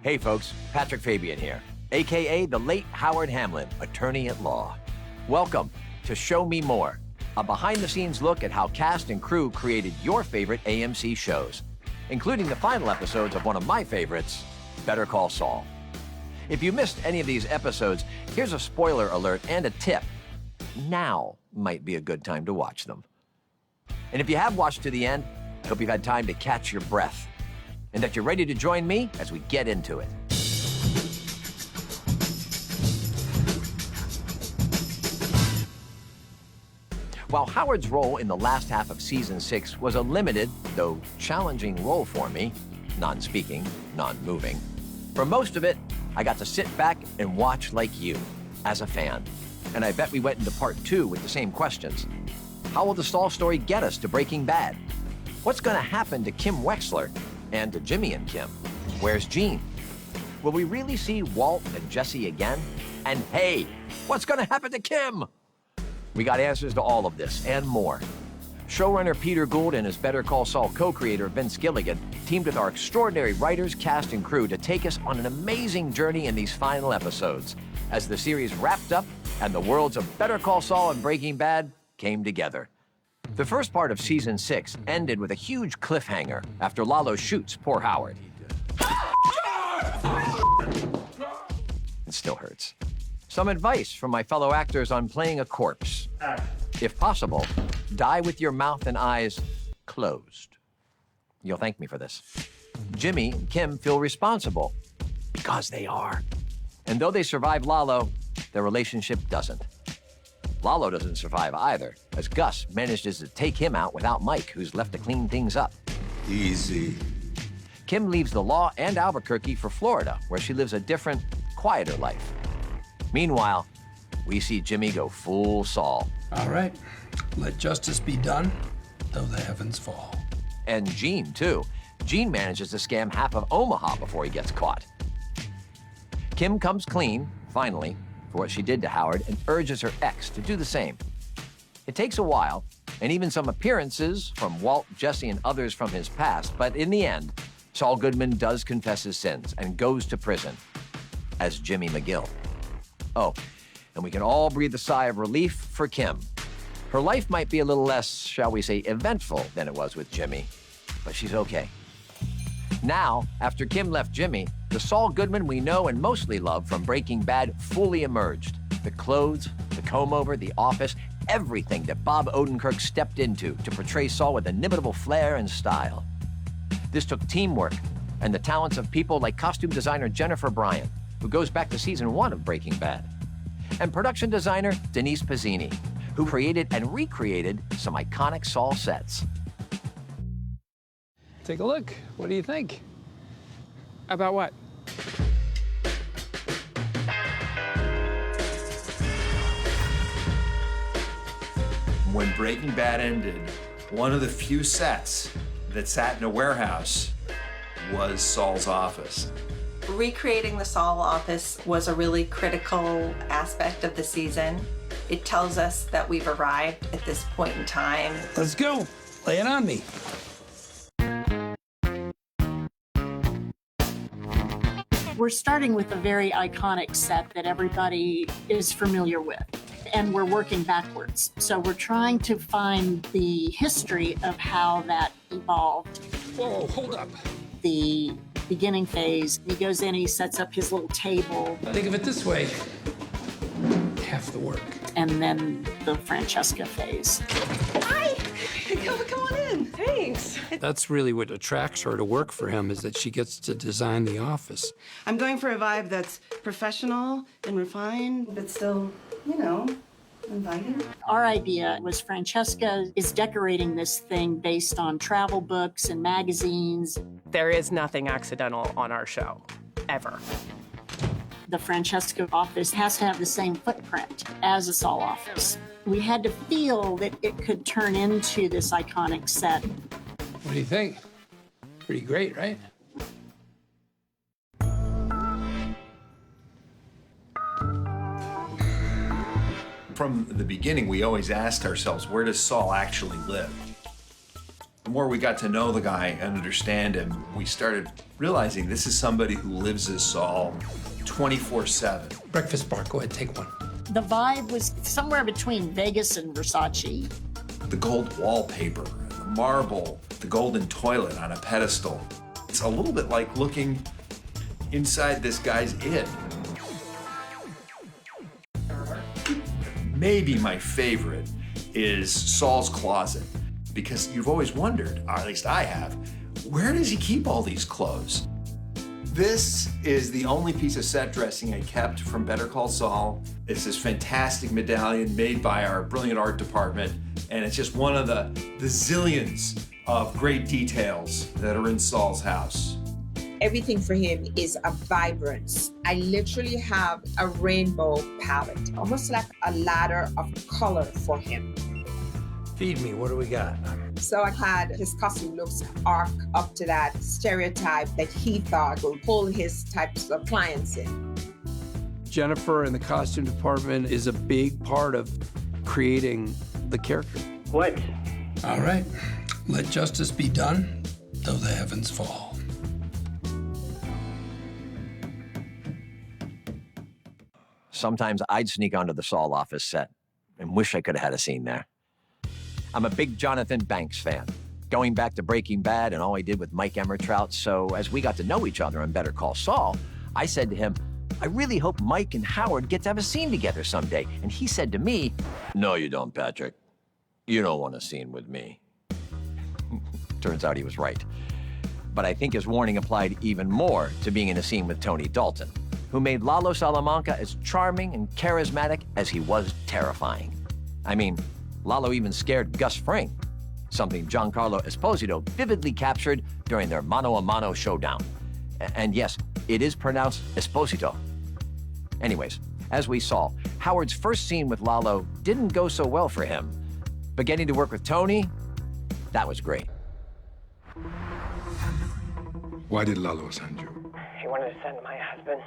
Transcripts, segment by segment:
Hey folks, Patrick Fabian here, AKA the late Howard Hamlin, attorney at law. Welcome to Show Me More, a behind-the-scenes look at how cast and crew created your favorite AMC shows, including the final episodes of one of my favorites, Better Call Saul. If you missed any of these episodes, here's a spoiler alert and a tip. Now might be a good time to watch them. And if you have watched to the end, I hope you've had time to catch your breath and that you're ready to join me as we get into it. While Howard's role in the last half of season 6 was a limited, though challenging role for me, non-speaking, non-moving, for most of it, I got to sit back and watch like you, as a fan. And I bet we went into part 2 with the same questions. How will the Saul story get us to Breaking Bad? What's gonna happen to Kim Wexler and to Jimmy and Kim? Where's Gene? Will we really see Walt and Jesse again? And hey, what's gonna happen to Kim? We got answers to all of this and more. Showrunner Peter Gould and his Better Call Saul co-creator Vince Gilligan teamed with our extraordinary writers, cast, and crew to take us on an amazing journey in these final episodes as the series wrapped up and the worlds of Better Call Saul and Breaking Bad came together. The first part of season 6 ended with a huge cliffhanger after Lalo shoots poor Howard. It still hurts. Some advice from my fellow actors on playing a corpse. If possible, die with your mouth and eyes closed. You'll thank me for this. Jimmy and Kim feel responsible, because they are. And though they survive Lalo, their relationship doesn't. Lalo doesn't survive either, as Gus manages to take him out without Mike, who's left to clean things up. Easy. Kim leaves the law and Albuquerque for Florida, where she lives a different, quieter life. Meanwhile, we see Jimmy go full Saul. All right, let justice be done, though the heavens fall. And Gene, too. Gene manages to scam half of Omaha before he gets caught. Kim comes clean, finally, for what she did to Howard and urges her ex to do the same. It takes a while, and even some appearances from Walt, Jesse, and others from his past, but in the end, Saul Goodman does confess his sins and goes to prison as Jimmy McGill. Oh, and we can all breathe a sigh of relief for Kim. Her life might be a little less, shall we say, eventful than it was with Jimmy, but she's okay. Now, after Kim left Jimmy, the Saul Goodman we know and mostly love from Breaking Bad fully emerged. The clothes, the comb-over, the office, everything that Bob Odenkirk stepped into to portray Saul with inimitable flair and style. This took teamwork and the talents of people like costume designer Jennifer Bryan, who goes back to season 1 of Breaking Bad, and production designer Denise Pizzini, who created and recreated some iconic Saul sets. Take a look. What do you think? About what? When Breaking Bad ended, one of the few sets that sat in a warehouse was Saul's office. Recreating the Saul office was a really critical aspect of the season. It tells us that we've arrived at this point in time. Let's go. Lay it on me. We're starting with a very iconic set that everybody is familiar with, and we're working backwards. So we're trying to find the history of how that evolved. Whoa, hold up. The beginning phase, he goes in, he sets up his little table. Think of it this way. Half the work. And then the Francesca phase. Hi! Come on in. Thanks. That's really what attracts her to work for him, is that she gets to design the office. I'm going for a vibe that's professional and refined, but still, you know, inviting. Our idea was Francesca is decorating this thing based on travel books and magazines. There is nothing accidental on our show, ever. The Francesca office has to have the same footprint as a Saul office. We had to feel that it could turn into this iconic set. What do you think? Pretty great, right? From the beginning, we always asked ourselves, where does Saul actually live? And more we got to know the guy and understand him, we started realizing this is somebody who lives as Saul 24/7. Breakfast bar, go ahead, take one. The vibe was somewhere between Vegas and Versace. The gold wallpaper, the marble, the golden toilet on a pedestal. It's a little bit like looking inside this guy's id. Maybe my favorite is Saul's closet, because you've always wondered, or at least I have, where does he keep all these clothes? This is the only piece of set dressing I kept from Better Call Saul. It's this fantastic medallion made by our brilliant art department, and it's just one of the zillions of great details that are in Saul's house. Everything for him is a vibrance. I literally have a rainbow palette, almost like a ladder of color for him. Feed me, what do we got? So I had his costume looks arc up to that stereotype that he thought would pull his types of clients in. Jennifer in the costume department is a big part of creating the character. What? All right, let justice be done, though the heavens fall. Sometimes I'd sneak onto the Saul office set and wish I could have had a scene there. I'm a big Jonathan Banks fan, going back to Breaking Bad and all he did with Mike Emmertrout. So as we got to know each other on Better Call Saul, I said to him, I really hope Mike and Howard get to have a scene together someday. And he said to me, no, you don't, Patrick. You don't want a scene with me. Turns out he was right. But I think his warning applied even more to being in a scene with Tony Dalton, who made Lalo Salamanca as charming and charismatic as he was terrifying. I mean, Lalo even scared Gus Fring, something Giancarlo Esposito vividly captured during their mano-a-mano showdown. And yes, it is pronounced Esposito. Anyways, as we saw, Howard's first scene with Lalo didn't go so well for him, but getting to work with Tony, that was great. Why did Lalo send you? He wanted to send my husband.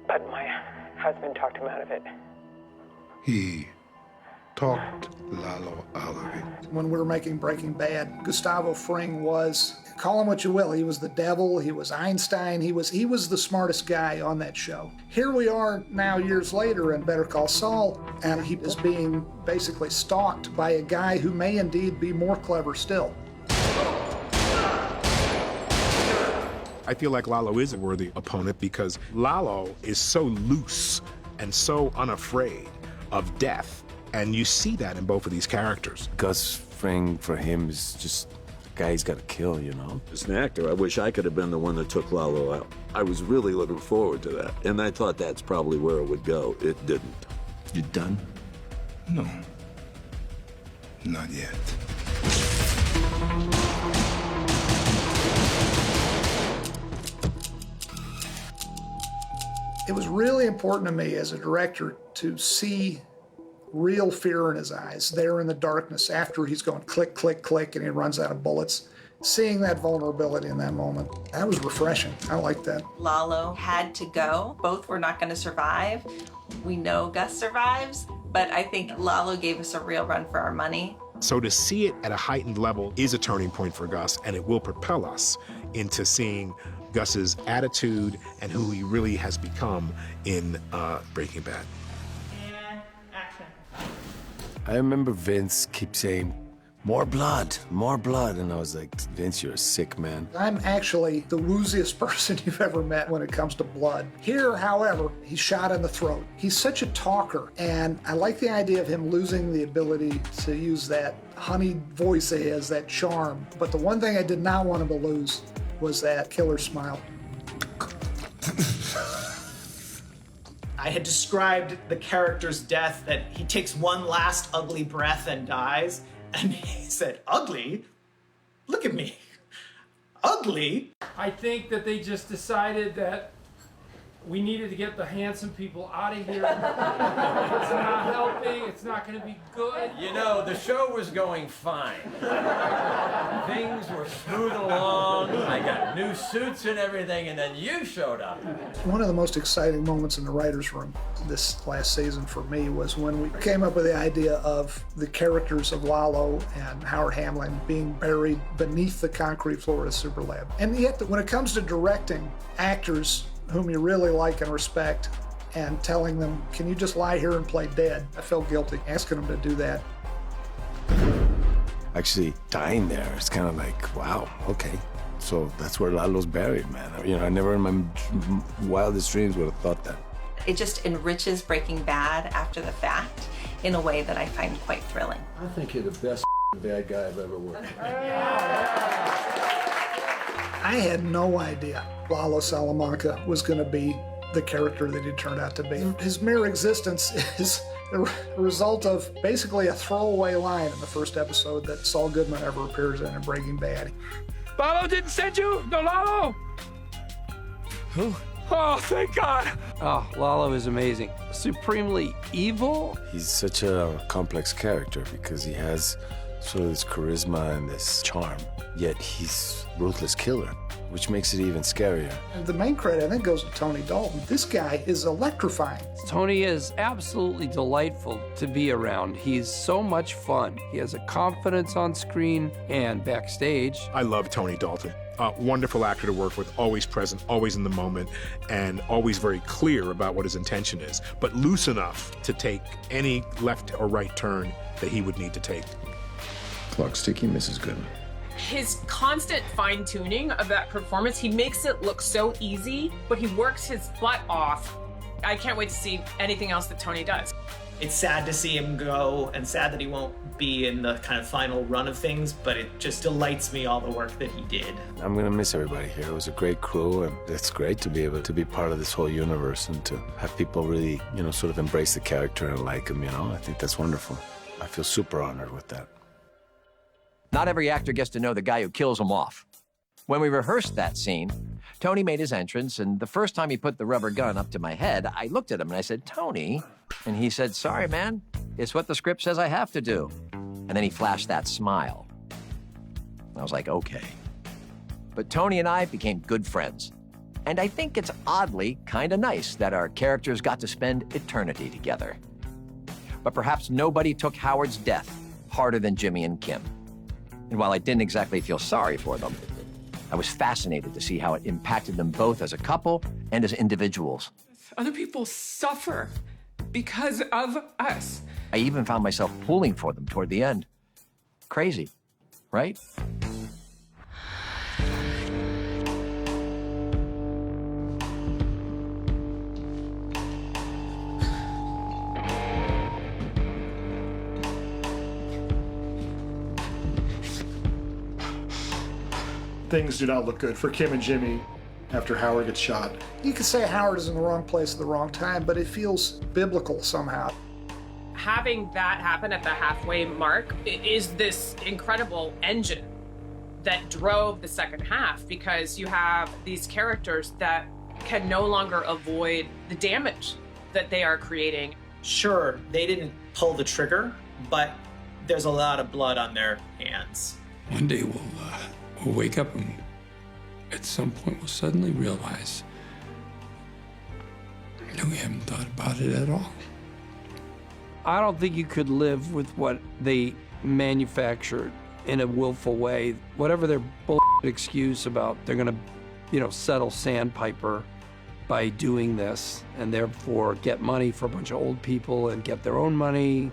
But my husband talked him out of it. He talked Lalo out of it. When we were making Breaking Bad, Gustavo Fring was, call him what you will, he was the devil, he was Einstein, he was the smartest guy on that show. Here we are now years later in Better Call Saul, and he is being basically stalked by a guy who may indeed be more clever still. I feel like Lalo is a worthy opponent because Lalo is so loose and so unafraid of death. And you see that in both of these characters. Gus Fring, for him, is just a guy he's got to kill, you know? As an actor, I wish I could have been the one that took Lalo out. I was really looking forward to that. And I thought that's probably where it would go. It didn't. You done? No. Not yet. It was really important to me as a director to see real fear in his eyes there in the darkness after he's going click, click, click, and he runs out of bullets. Seeing that vulnerability in that moment, that was refreshing. I liked that. Lalo had to go. Both were not going to survive. We know Gus survives, but I think Lalo gave us a real run for our money. So to see it at a heightened level is a turning point for Gus, and it will propel us into seeing Gus's attitude and who he really has become in Breaking Bad. And action. I remember Vince keep saying, more blood, and I was like, Vince, you're a sick man. I'm actually the wooziest person you've ever met when it comes to blood. Here, however, he's shot in the throat. He's such a talker, and I like the idea of him losing the ability to use that honeyed voice of his, that charm. But the one thing I did not want him to lose was that killer smile. I had described the character's death, that he takes one last ugly breath and dies, and he said, ugly? Look at me. Ugly? I think that they just decided that We needed to get the handsome people out of here. It's not helping. It's not going to be good. You know, the show was going fine. Things were smooth along. I got new suits and everything, and then you showed up. One of the most exciting moments in the writer's room this last season for me was when we came up with the idea of the characters of Lalo and Howard Hamlin being buried beneath the concrete floor of the Superlab. And yet, when it comes to directing actors whom you really like and respect and telling them, can you just lie here and play dead? I felt guilty asking them to do that. Actually, dying there, it's kind of like, wow, okay. So that's where Lalo's buried, man. You know, I never in my wildest dreams would have thought that. It just enriches Breaking Bad after the fact in a way that I find quite thrilling. I think you're the best bad guy I've ever worked with. I had no idea Lalo Salamanca was going to be the character that he turned out to be. His mere existence is a result of basically a throwaway line in the first episode that Saul Goodman ever appears in Breaking Bad. Lalo didn't send you? No, Lalo? Who? Oh, thank God. Oh, Lalo is amazing. Supremely evil. He's such a complex character because he has sort of this charisma and this charm, yet he's a ruthless killer, which makes it even scarier. And the main credit, I think, goes to Tony Dalton. This guy is electrifying. Tony is absolutely delightful to be around. He's so much fun. He has a confidence on screen and backstage. I love Tony Dalton. Wonderful actor to work with, always present, always in the moment, and always very clear about what his intention is, but loose enough to take any left or right turn that he would need to take. Clock sticky, Mrs. Goodman. His constant fine-tuning of that performance, he makes it look so easy, but he works his butt off. I can't wait to see anything else that Tony does. It's sad to see him go and sad that he won't be in the kind of final run of things, but it just delights me all the work that he did. I'm gonna miss everybody here. It was a great crew, and it's great to be able to be part of this whole universe and to have people really, you know, sort of embrace the character and like him, you know? I think that's wonderful. I feel super honored with that. Not every actor gets to know the guy who kills him off. When we rehearsed that scene, Tony made his entrance, and the first time he put the rubber gun up to my head, I looked at him and I said, Tony? And he said, sorry, man, it's what the script says I have to do. And then he flashed that smile. I was like, okay. But Tony and I became good friends. And I think it's oddly kind of nice that our characters got to spend eternity together. But perhaps nobody took Howard's death harder than Jimmy and Kim. And while I didn't exactly feel sorry for them, I was fascinated to see how it impacted them both as a couple and as individuals. Other people suffer because of us. I even found myself pulling for them toward the end. Crazy, right? Things do not look good for Kim and Jimmy after Howard gets shot. You could say Howard is in the wrong place at the wrong time, but it feels biblical somehow. Having that happen at the halfway mark is this incredible engine that drove the second half, because you have these characters that can no longer avoid the damage that they are creating. Sure, they didn't pull the trigger, but there's a lot of blood on their hands. One day we'll wake up and at some point we'll suddenly realize that we haven't thought about it at all. I don't think you could live with what they manufactured in a willful way. Whatever their bullshit excuse about they're gonna, settle Sandpiper by doing this and therefore get money for a bunch of old people and get their own money.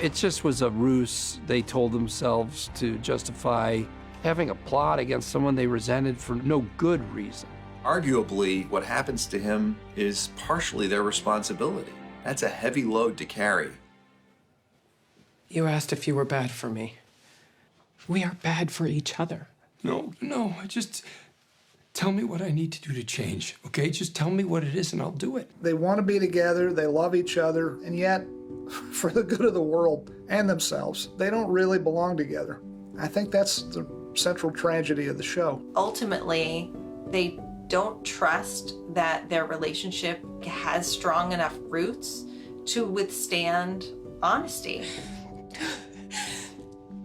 It just was a ruse they told themselves to justify having a plot against someone they resented for no good reason. Arguably, what happens to him is partially their responsibility. That's a heavy load to carry. You asked if you were bad for me. We are bad for each other. No, just tell me what I need to do to change, okay? Just tell me what it is and I'll do it. They want to be together, they love each other, and yet, for the good of the world and themselves, they don't really belong together. I think that's the central tragedy of the show. Ultimately, they don't trust that their relationship has strong enough roots to withstand honesty.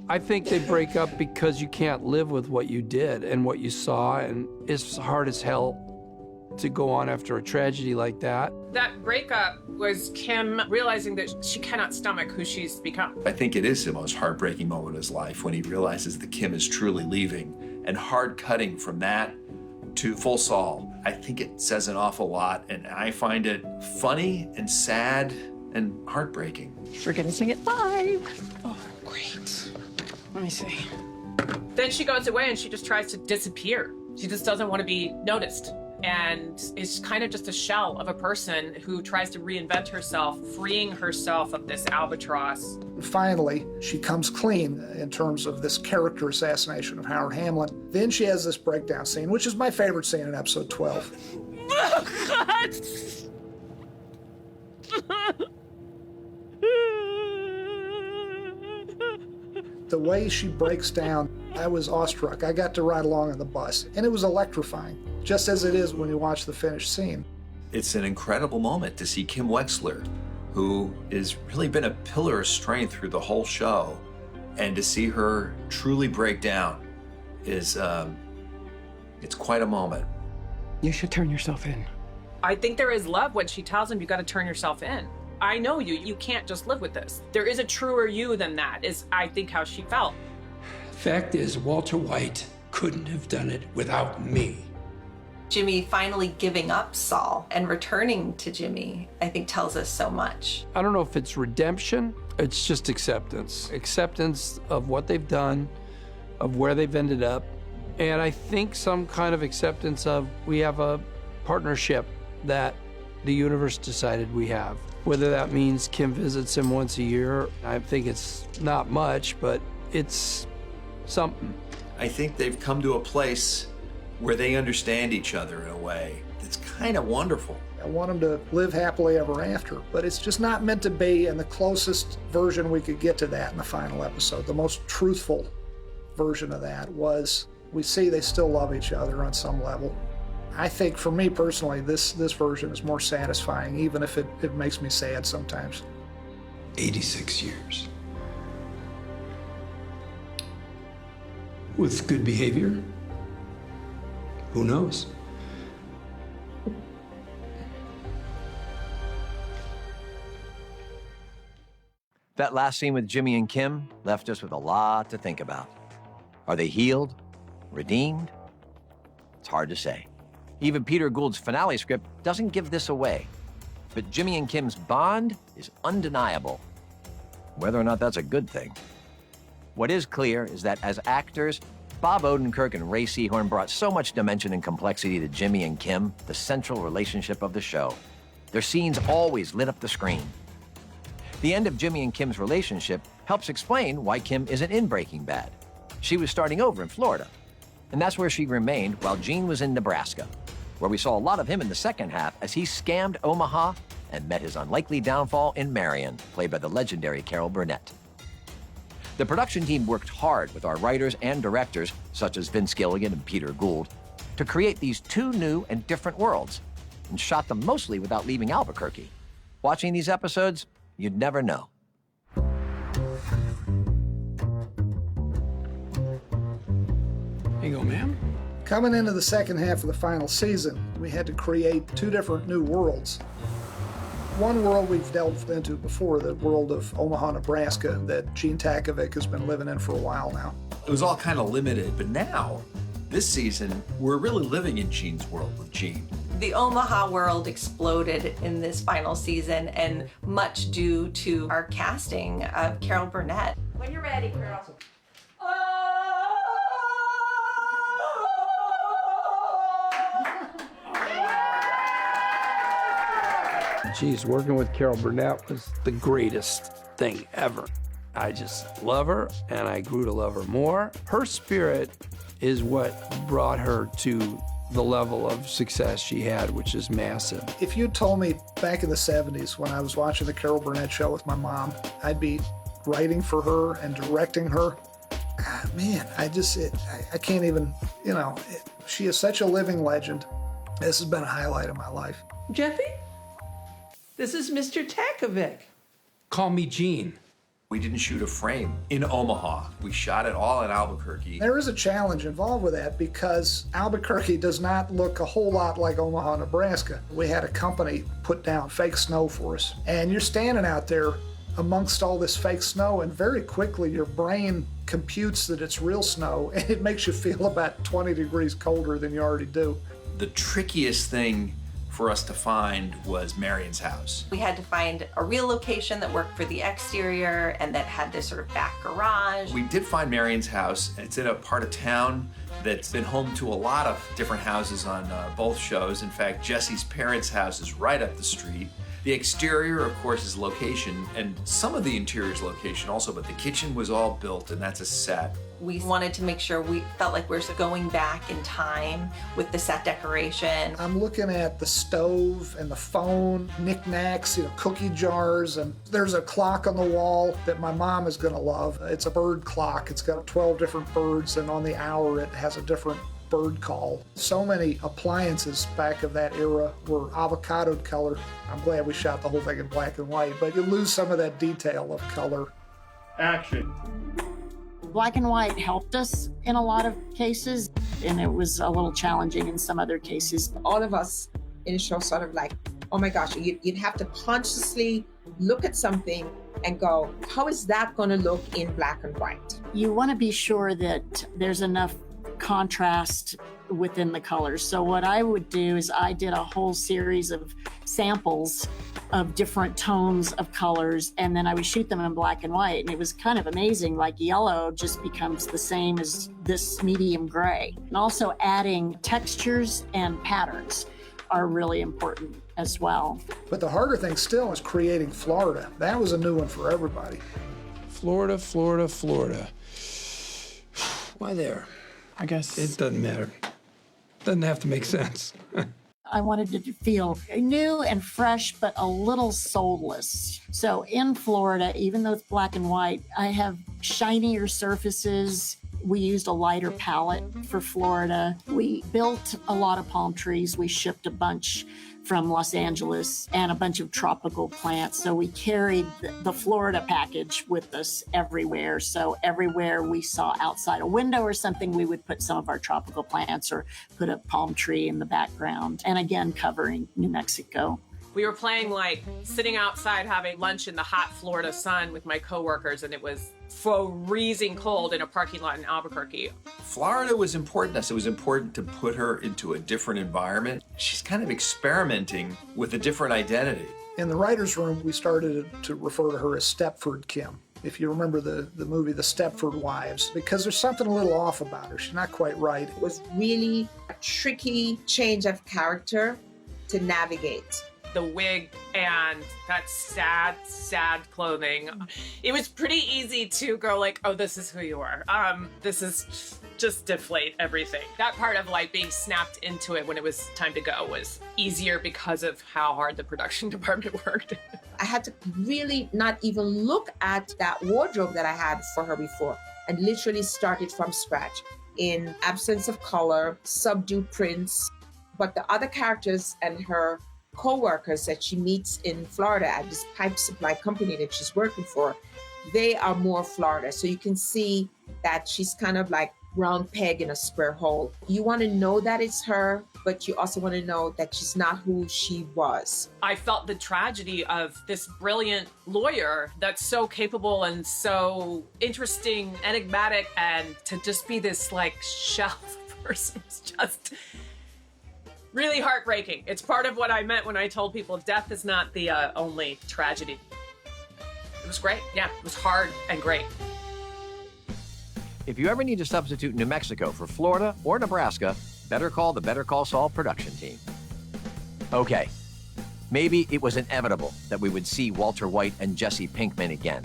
I think they break up because you can't live with what you did and what you saw, and it's hard as hell to go on after a tragedy like that. That breakup was Kim realizing that she cannot stomach who she's become. I think it is the most heartbreaking moment in his life when he realizes that Kim is truly leaving, and hard cutting from that to full Saul. I think it says an awful lot, and I find it funny and sad and heartbreaking. We're gonna sing it live. Oh, great. Let me see. Then she goes away and she just tries to disappear. She just doesn't want to be noticed. And is kind of just a shell of a person who tries to reinvent herself, freeing herself of this albatross. Finally, she comes clean in terms of this character assassination of Howard Hamlin. Then she has this breakdown scene, which is my favorite scene in episode 12. Oh, God! The way she breaks down, I was awestruck. I got to ride along on the bus, and it was electrifying, just as it is when you watch the finished scene. It's an incredible moment to see Kim Wexler, who has really been a pillar of strength through the whole show, and to see her truly break down is, it's quite a moment. You should turn yourself in. I think there is love when she tells him you got to turn yourself in. I know you. You can't just live with this. There is a truer you than that, is I think how she felt. Fact is, Walter White couldn't have done it without me. Jimmy finally giving up Saul and returning to Jimmy, I think tells us so much. I don't know if it's redemption, it's just acceptance. Acceptance of what they've done, of where they've ended up, and I think some kind of acceptance of we have a partnership that the universe decided we have. Whether that means Kim visits him once a year, I think it's not much, but it's something. I think they've come to a place where they understand each other in a way that's kind of wonderful. I want them to live happily ever after, but it's just not meant to be, and the closest version we could get to that in the final episode, the most truthful version of that was we see they still love each other on some level. I think for me personally, this version is more satisfying, even if it makes me sad sometimes. 86 years. With good behavior? Who knows? That last scene with Jimmy and Kim left us with a lot to think about. Are they healed? Redeemed? It's hard to say. Even Peter Gould's finale script doesn't give this away. But Jimmy and Kim's bond is undeniable. Whether or not that's a good thing. What is clear is that as actors, Bob Odenkirk and Ray Seahorn brought so much dimension and complexity to Jimmy and Kim, the central relationship of the show. Their scenes always lit up the screen. The end of Jimmy and Kim's relationship helps explain why Kim isn't in Breaking Bad. She was starting over in Florida, and that's where she remained while Gene was in Nebraska, where we saw a lot of him in the second half as he scammed Omaha and met his unlikely downfall in Marion, played by the legendary Carol Burnett. The production team worked hard with our writers and directors, such as Vince Gilligan and Peter Gould, to create these two new and different worlds, and shot them mostly without leaving Albuquerque. Watching these episodes, you'd never know. Here you go, ma'am. Coming into the second half of the final season, we had to create two different new worlds. One world we've delved into before, the world of Omaha, Nebraska, that Gene Takovic has been living in for a while now. It was all kind of limited, but now, this season, we're really living in Gene's world with Gene. The Omaha world exploded in this final season, and much due to our casting of Carol Burnett. When you're ready, Carol. Geez, working with Carol Burnett was the greatest thing ever. I just love her, and I grew to love her more. Her spirit is what brought her to the level of success she had, which is massive. If you'd told me back in the 70s when I was watching the Carol Burnett show with my mom, I'd be writing for her and directing her, man, I can't even, she is such a living legend. This has been a highlight of my life. Jeffy, this is Mr. Takovic. Call me Gene. We didn't shoot a frame in Omaha. We shot it all in Albuquerque. There is a challenge involved with that because Albuquerque does not look a whole lot like Omaha, Nebraska. We had a company put down fake snow for us. And you're standing out there amongst all this fake snow, and very quickly your brain computes that it's real snow, and it makes you feel about 20 degrees colder than you already do. The trickiest thing for us to find was Marion's house. We had to find a real location that worked for the exterior and that had this sort of back garage. We did find Marion's house. It's in a part of town that's been home to a lot of different houses on both shows. In fact, Jesse's parents' house is right up the street. The exterior, of course, is location, and some of the interior is location also, but the kitchen was all built, and that's a set. We wanted to make sure we felt like we were going back in time with the set decoration. I'm looking at the stove and the phone, knickknacks, cookie jars, and there's a clock on the wall that my mom is gonna love. It's a bird clock. It's got 12 different birds, and on the hour it has a different bird call. So many appliances back of that era were avocado color. I'm glad we shot the whole thing in black and white, but you lose some of that detail of color. Action. Black and white helped us in a lot of cases, and it was a little challenging in some other cases. All of us in the show sort of like, oh my gosh, you'd have to consciously look at something and go, how is that going to look in black and white? You want to be sure that there's enough contrast within the colors. So what I would do is I did a whole series of samples of different tones of colors, and then I would shoot them in black and white. And it was kind of amazing, like yellow just becomes the same as this medium gray. And also adding textures and patterns are really important as well. But the harder thing still is creating Florida. That was a new one for everybody. Florida, Florida, Florida. Why there? I guess it doesn't matter. Doesn't have to make sense. I wanted it to feel new and fresh, but a little soulless. So in Florida, even though it's black and white, I have shinier surfaces. We used a lighter palette for Florida. We built a lot of palm trees. We shipped a bunch from Los Angeles and a bunch of tropical plants. So we carried the Florida package with us everywhere. So everywhere we saw outside a window or something, we would put some of our tropical plants or put a palm tree in the background. And again, covering New Mexico. We were playing like sitting outside having lunch in the hot Florida sun with my coworkers, and it was freezing cold in a parking lot in Albuquerque. Florida was important to us. It was important to put her into a different environment. She's kind of experimenting with a different identity. In the writer's room, we started to refer to her as Stepford Kim. If you remember the movie The Stepford Wives, because there's something a little off about her. She's not quite right. It was really a tricky change of character to navigate. The wig and that sad, sad clothing. It was pretty easy to go like, oh, this is who you are. This is just deflate everything. That part of like being snapped into it when it was time to go was easier because of how hard the production department worked. I had to really not even look at that wardrobe that I had for her before and literally started from scratch in absence of color, subdued prints. But the other characters and her co-workers that she meets in Florida at this pipe supply company that she's working for, they are more Florida. So you can see that she's kind of like round peg in a square hole. You want to know that it's her, but you also want to know that she's not who she was. I felt the tragedy of this brilliant lawyer that's so capable and so interesting, enigmatic, and to just be this like shell person is just really heartbreaking. It's part of what I meant when I told people death is not the only tragedy. It was great. Yeah, it was hard and great. If you ever need to substitute New Mexico for Florida or Nebraska, better call the Better Call Saul production team. Okay, maybe it was inevitable that we would see Walter White and Jesse Pinkman again,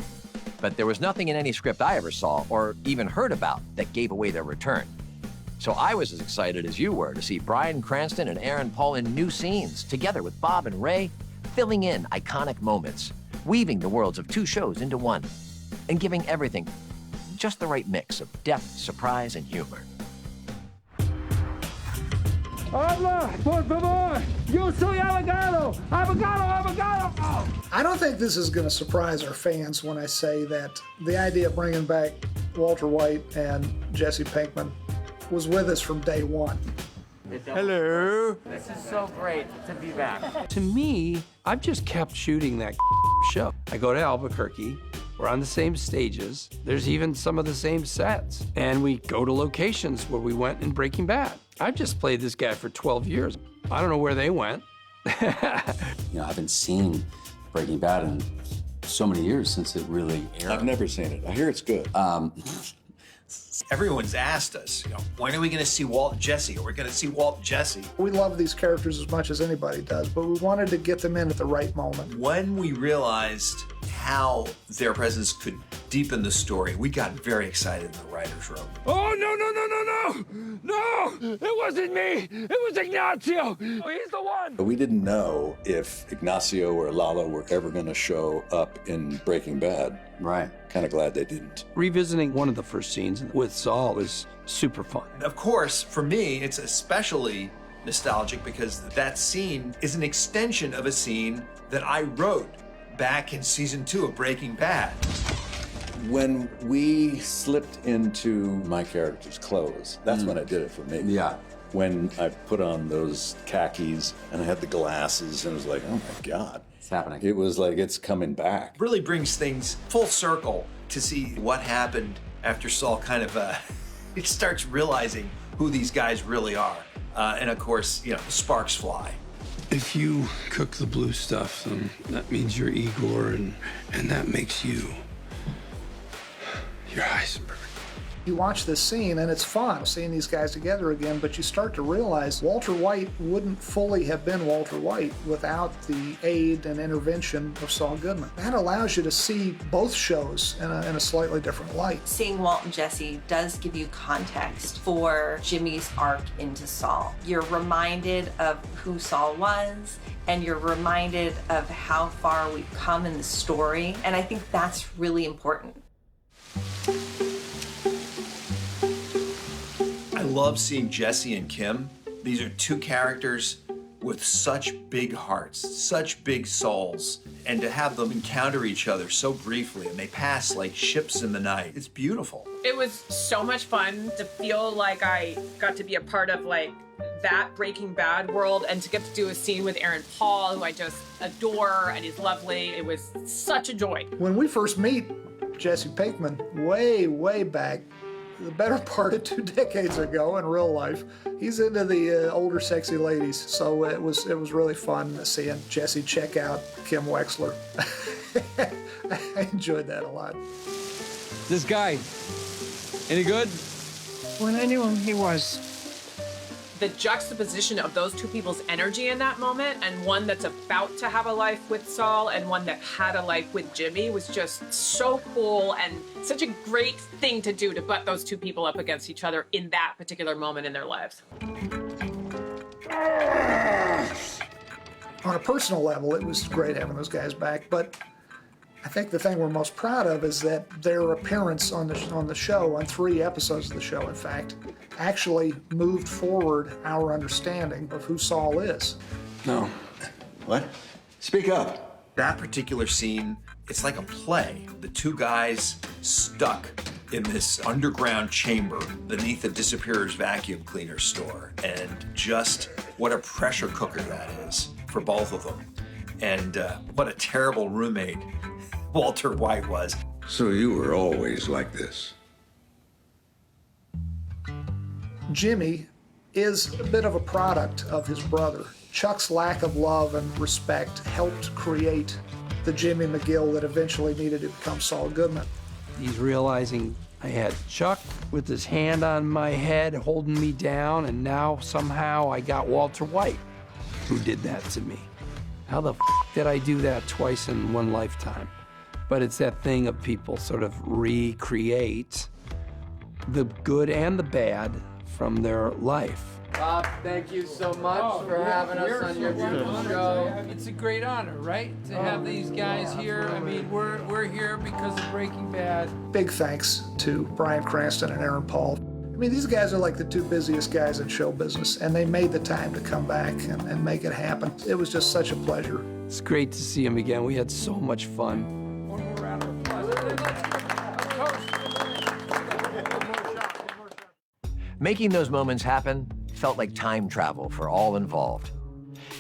but there was nothing in any script I ever saw or even heard about that gave away their return. So I was as excited as you were to see Bryan Cranston and Aaron Paul in new scenes, together with Bob and Ray, filling in iconic moments, weaving the worlds of two shows into one, and giving everything just the right mix of depth, surprise, and humor. Habla, por favor. Yo soy abogado. Abogado, abogado. Oh. I don't think this is going to surprise our fans when I say that the idea of bringing back Walter White and Jesse Pinkman was with us from day one. Hello. This is so great to be back. To me, I've just kept shooting that show. I go to Albuquerque. We're on the same stages. There's even some of the same sets. And we go to locations where we went in Breaking Bad. I've just played this guy for 12 years. I don't know where they went. I haven't seen Breaking Bad in so many years since it really aired. I've never seen it. I hear it's good. Everyone's asked us, when are we going to see Walt and Jesse? Are we going to see Walt and Jesse? We love these characters as much as anybody does, but we wanted to get them in at the right moment. When we realized how their presence could deepen the story, we got very excited in the writer's room. Oh, no, no, no, no, no! No! It wasn't me! It was Ignacio! He's the one! But we didn't know if Ignacio or Lalo were ever going to show up in Breaking Bad. Right. Kind of glad they didn't. Revisiting one of the first scenes with Saul is super fun. Of course, for me, it's especially nostalgic because that scene is an extension of a scene that I wrote back in season 2 of Breaking Bad. When we slipped into my character's clothes, that's when I did it for me. Yeah. When I put on those khakis and I had the glasses and it was like, oh my God. It's happening. It was like it's coming back. Really brings things full circle to see what happened after Saul kind of he starts realizing who these guys really are. And of course, the sparks fly. If you cook the blue stuff, then that means you're Igor, and that makes you your Heisenberg. You watch this scene and it's fun seeing these guys together again, but you start to realize Walter White wouldn't fully have been Walter White without the aid and intervention of Saul Goodman. That allows you to see both shows in a slightly different light. Seeing Walt and Jesse does give you context for Jimmy's arc into Saul. You're reminded of who Saul was, and you're reminded of how far we've come in the story, and I think that's really important. I love seeing Jesse and Kim. These are two characters with such big hearts, such big souls, and to have them encounter each other so briefly and they pass like ships in the night, it's beautiful. It was so much fun to feel like I got to be a part of that Breaking Bad world and to get to do a scene with Aaron Paul, who I just adore and he's lovely. It was such a joy. When we first meet Jesse Pinkman, way back, the better part of 2 decades ago in real life, he's into the older sexy ladies, so it was really fun seeing Jesse check out Kim Wexler. I enjoyed that a lot. This guy, any good? When I knew him, he was. The juxtaposition of those two people's energy in that moment, and one that's about to have a life with Saul and one that had a life with Jimmy, was just so cool and such a great thing to do, to butt those two people up against each other in that particular moment in their lives. On a personal level, it was great having those guys back, but I think the thing we're most proud of is that their appearance on the show, on 3 episodes of the show, in fact, actually moved forward our understanding of who Saul is. No. What? Speak up. That particular scene, it's like a play. The two guys stuck in this underground chamber beneath a disappearer's vacuum cleaner store, and just what a pressure cooker that is for both of them. And what a terrible roommate Walter White was. So you were always like this? Jimmy is a bit of a product of his brother. Chuck's lack of love and respect helped create the Jimmy McGill that eventually needed to become Saul Goodman. He's realizing I had Chuck with his hand on my head holding me down, and now somehow I got Walter White, who did that to me. How the did I do that twice in one lifetime? But it's that thing of people sort of recreate the good and the bad from their life. Bob, thank you so much for having us on your beautiful show. It's a great honor, right? To have these guys here. I mean, we're here because of Breaking Bad. Big thanks to Bryan Cranston and Aaron Paul. mean, these guys are like the two busiest guys in show business, and they made the time to come back and make it happen. It was just such a pleasure. It's great to see him again. We had so much fun. One more round of applause. Making those moments happen felt like time travel for all involved.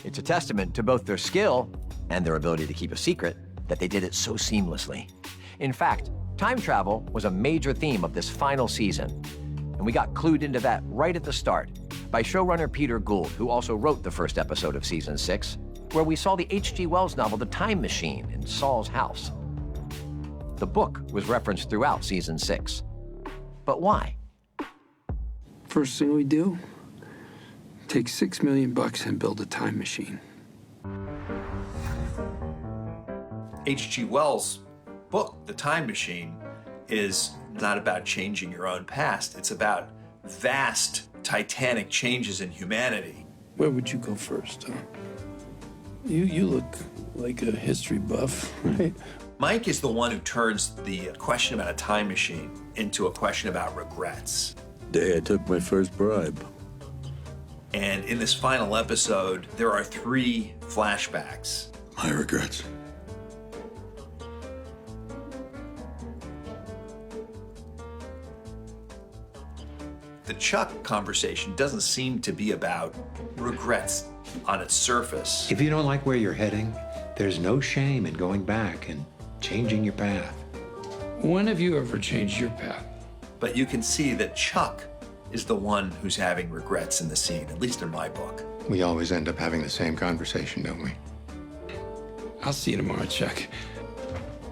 It's a testament to both their skill and their ability to keep a secret that they did it so seamlessly. In fact, time travel was a major theme of this final season, and we got clued into that right at the start by showrunner Peter Gould, who also wrote the first episode of season 6, where we saw the H.G. Wells novel The Time Machine in Saul's house. The book was referenced throughout season 6. But why? First thing we do, take $6 million and build a time machine. H.G. Wells' book, The Time Machine, is not about changing your own past. It's about vast, titanic changes in humanity. Where would you go first, huh? You look like a history buff, right? Mike is the one who turns the question about a time machine into a question about regrets. Day I took my first bribe. And in this final episode, there are 3 flashbacks. My regrets. The Chuck conversation doesn't seem to be about regrets on its surface. If you don't like where you're heading, there's no shame in going back and changing your path. When have you ever changed your path? But you can see that Chuck is the one who's having regrets in the scene, at least in my book. We always end up having the same conversation, don't we? I'll see you tomorrow, Chuck.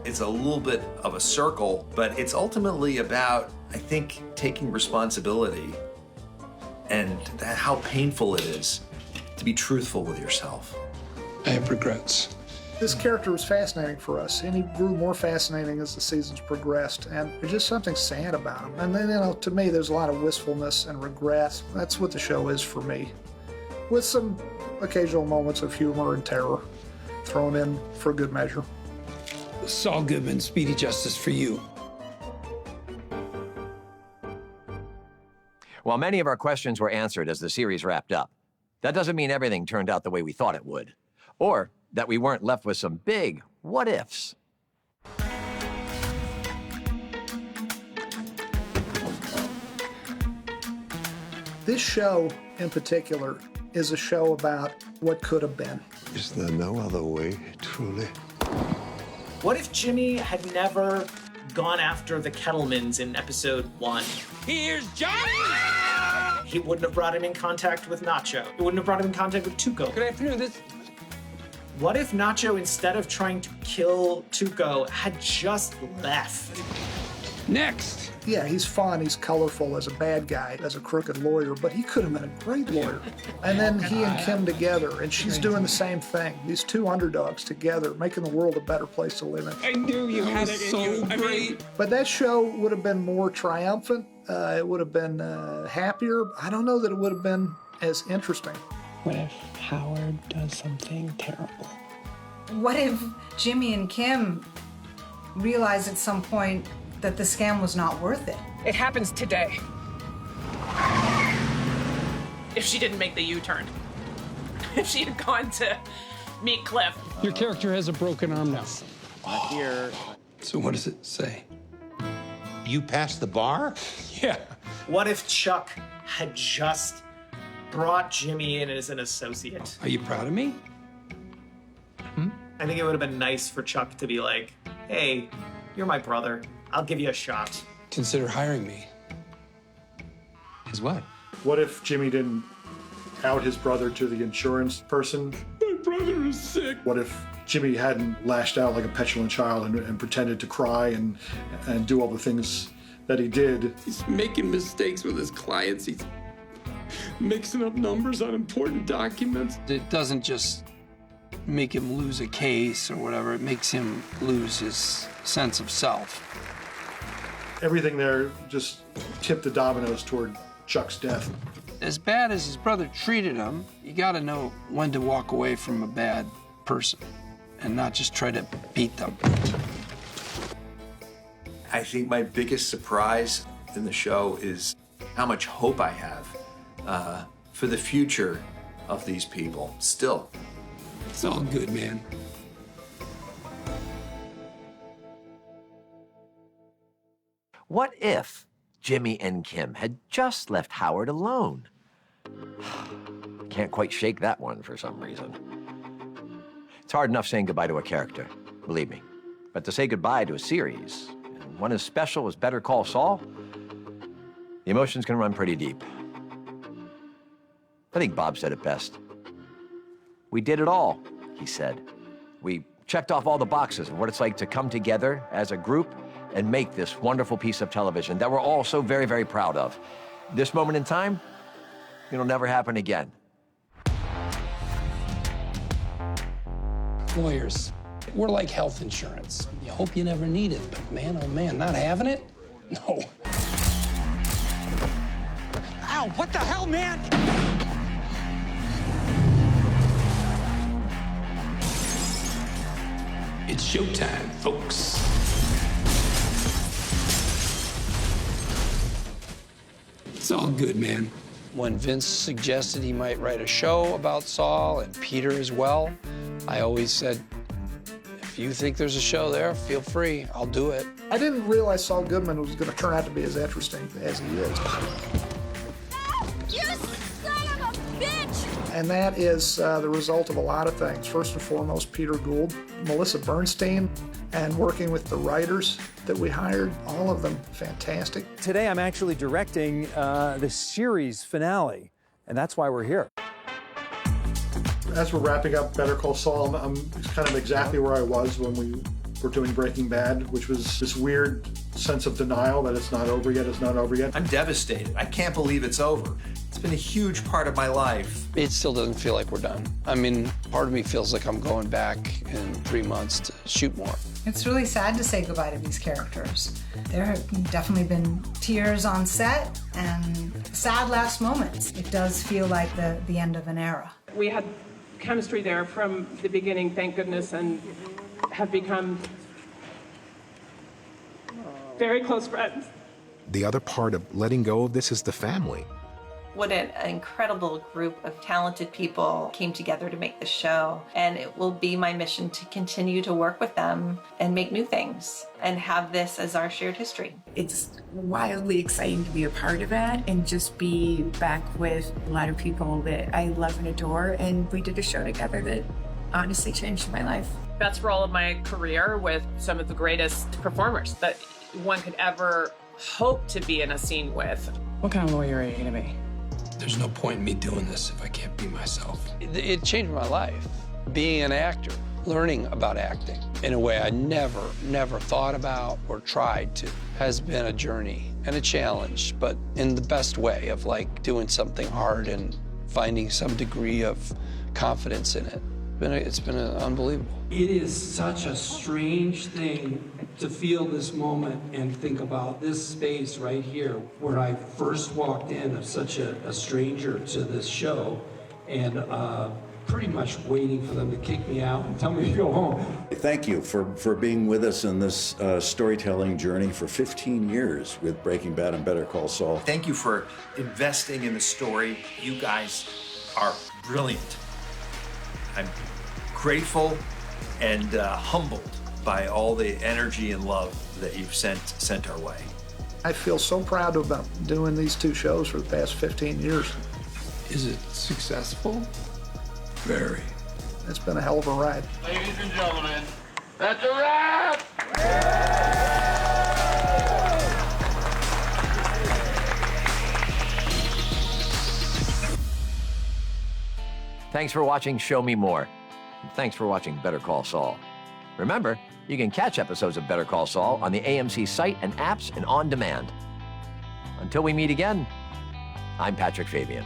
It's a little bit of a circle, but it's ultimately about, I think, taking responsibility and how painful it is to be truthful with yourself. I have regrets. This character was fascinating for us, and he grew more fascinating as the seasons progressed, and there's just something sad about him. And then, to me, there's a lot of wistfulness and regret. That's what the show is for me, with some occasional moments of humor and terror thrown in for good measure. Saul Goodman, speedy justice for you. While many of our questions were answered as the series wrapped up, that doesn't mean everything turned out the way we thought it would, or that we weren't left with some big what-ifs. This show, in particular, is a show about what could have been. Is there no other way, truly? What if Jimmy had never gone after the Kettlemans in episode 1? Here's Johnny! He wouldn't have brought him in contact with Nacho. He wouldn't have brought him in contact with Tuco. Good afternoon. What if Nacho, instead of trying to kill Tuco, had just left? Next. Yeah, he's fun, he's colorful as a bad guy, as a crooked lawyer, but he could have been a great lawyer. And then he and Kim together, and she's doing the same thing. These two underdogs together, making the world a better place to live in. I knew you had it in you. Great. But that show would have been more triumphant. It would have been happier. I don't know that it would have been as interesting. What if Howard does something terrible? What if Jimmy and Kim realize at some point that the scam was not worth it? It happens today. If she didn't make the U-turn. If she had gone to meet Cliff. Your character has a broken arm now. Here. So what does it say? You passed the bar? Yeah. What if Chuck had just brought Jimmy in as an associate? Are you proud of me? I think it would have been nice for Chuck to be like, hey, you're my brother. I'll give you a shot. Consider hiring me. As what? What if Jimmy didn't out his brother to the insurance person? My brother is sick. What if Jimmy hadn't lashed out like a petulant child and pretended to cry and do all the things that he did? He's making mistakes with his clients. He's mixing up numbers on important documents. It doesn't just make him lose a case or whatever. It makes him lose his sense of self. Everything there just tipped the dominoes toward Chuck's death. As bad as his brother treated him, you gotta know when to walk away from a bad person and not just try to beat them. I think my biggest surprise in the show is how much hope I have for the future of these people still. It's all good, man. What if Jimmy and Kim had just left Howard alone? Can't quite shake that one for some reason. It's hard enough saying goodbye to a character, believe me. But to say goodbye to a series, and one as special as Better Call Saul, the emotions can run pretty deep. I think Bob said it best. We did it all, he said. We checked off all the boxes of what it's like to come together as a group and make this wonderful piece of television that we're all so very, very proud of. This moment in time, it'll never happen again. Lawyers, we're like health insurance. You hope you never need it, but man, oh man, not having it? No. Ow, what the hell, man? It's showtime, folks. It's all good, man. When Vince suggested he might write a show about Saul, and Peter as well, I always said, if you think there's a show there, feel free, I'll do it. I didn't realize Saul Goodman was going to turn out to be as interesting as he is. You son of a bitch! And that is the result of a lot of things. First and foremost, Peter Gould, Melissa Bernstein, and working with the writers that we hired, all of them fantastic. Today I'm actually directing the series finale, and that's why we're here. As we're wrapping up Better Call Saul, I'm kind of exactly where I was when we were doing Breaking Bad, which was this weird sense of denial that it's not over yet, it's not over yet. I'm devastated. I can't believe it's over. It's been a huge part of my life. It still doesn't feel like we're done. I mean, part of me feels like I'm going back in 3 months to shoot more. It's really sad to say goodbye to these characters. There have definitely been tears on set and sad last moments. It does feel like the end of an era. We had chemistry there from the beginning, thank goodness, and have become very close friends. The other part of letting go of this is the family. What an incredible group of talented people came together to make the show. And it will be my mission to continue to work with them and make new things and have this as our shared history. It's wildly exciting to be a part of it and just be back with a lot of people that I love and adore. And we did a show together that honestly changed my life. Best role of my career with some of the greatest performers that one could ever hope to be in a scene with. What kind of lawyer are you gonna be? There's no point in me doing this if I can't be myself. It changed my life. Being an actor, learning about acting in a way I never thought about or tried to, has been a journey and a challenge, but in the best way of like doing something hard and finding some degree of confidence in it. It's been unbelievable. It is such a strange thing to feel this moment and think about this space right here where I first walked in as such a stranger to this show and pretty much waiting for them to kick me out and tell me to go home. Thank you for being with us in this storytelling journey for 15 years with Breaking Bad and Better Call Saul. Thank you for investing in the story. You guys are brilliant. I'm grateful and humbled by all the energy and love that you've sent our way. I feel so proud to have been doing these two shows for the past 15 years. Is it successful? Very. It's been a hell of a ride. Ladies and gentlemen, that's a wrap! Thanks for watching Show Me More. And thanks for watching Better Call Saul. Remember, you can catch episodes of Better Call Saul on the AMC site and apps and on demand. Until we meet again, I'm Patrick Fabian.